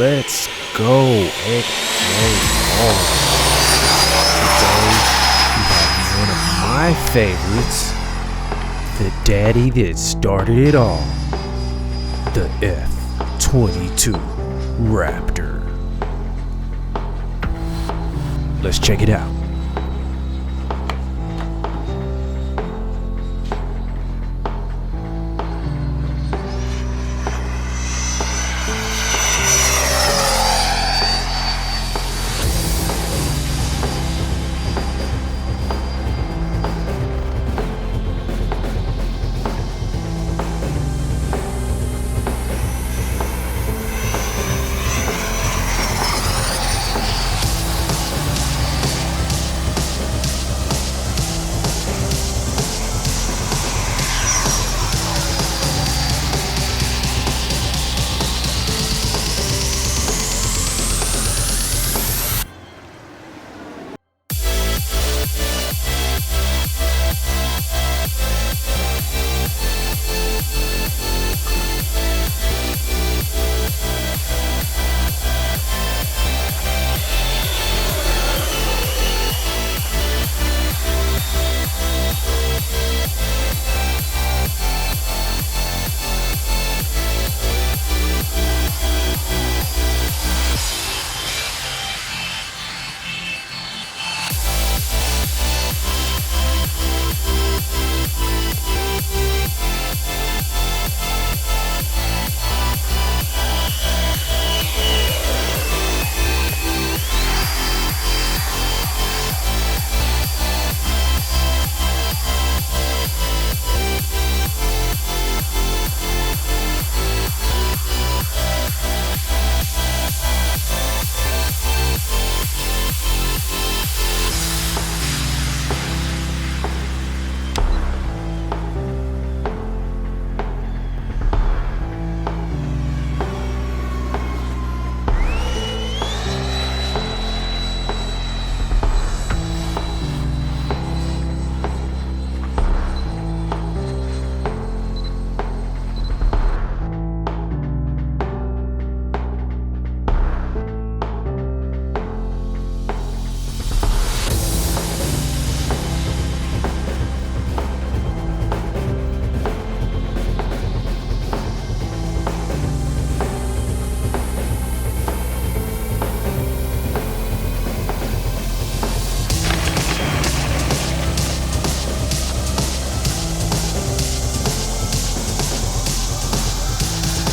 let's go. Today we have one of my favorites, the daddy that started it all, the F-22 Raptor. Let's check it out.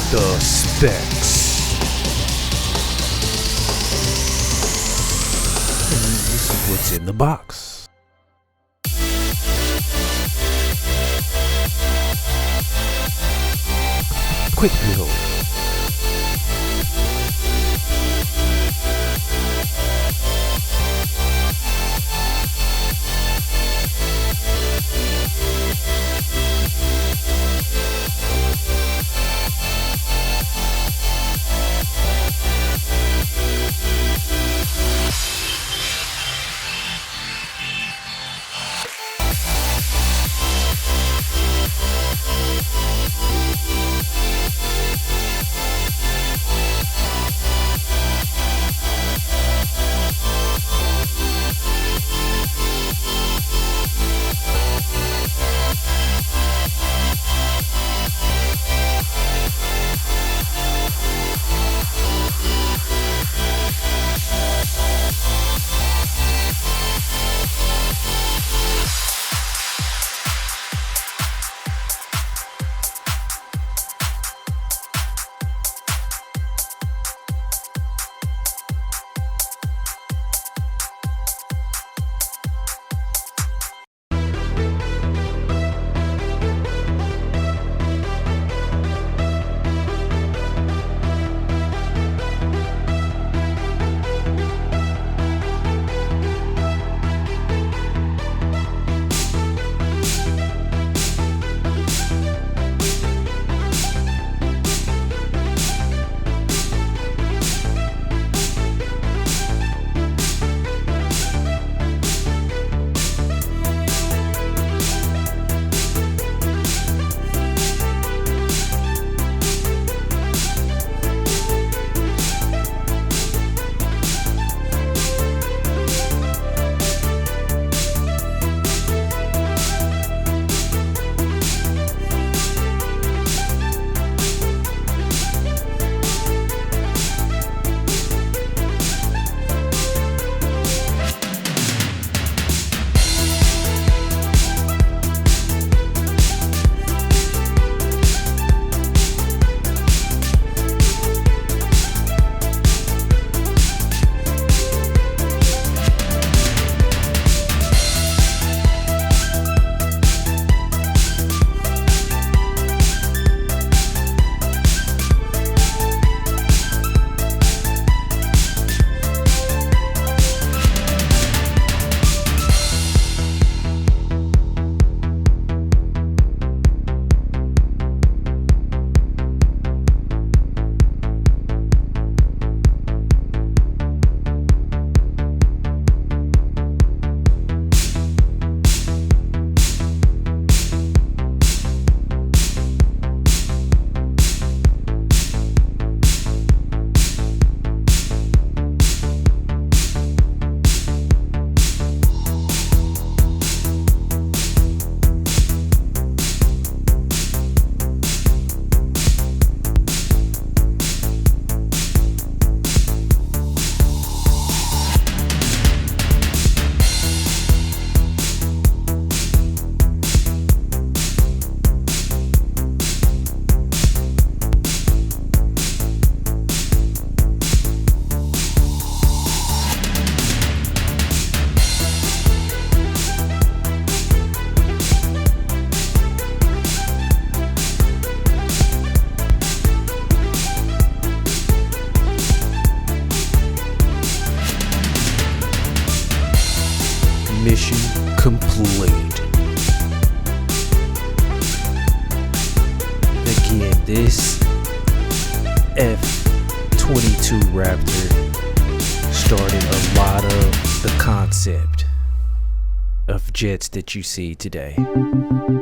The specs. And this is what's in the box. Quick build. mission complete. Again, this F-22 Raptor started a lot of the concept of jets that you see today.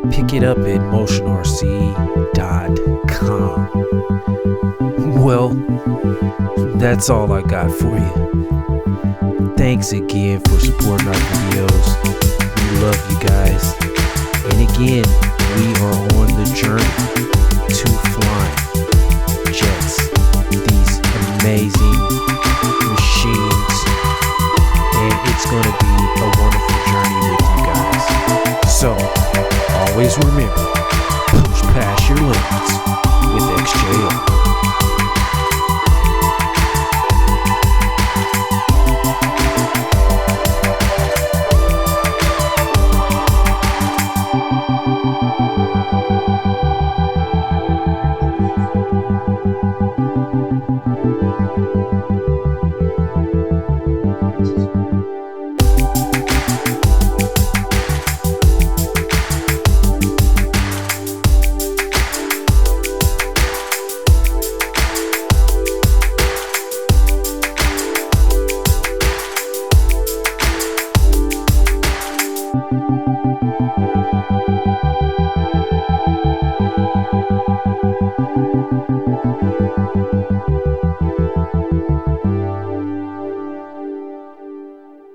Pick it up at motionrc.com. Well, that's all I got for you. Thanks again for supporting our videos. We love you guys. And again, we are on the journey to flying jets, these amazing machines, and it's going to be a wonderful journey with you guys. So, always remember, push past your limits with XJO. Thank you.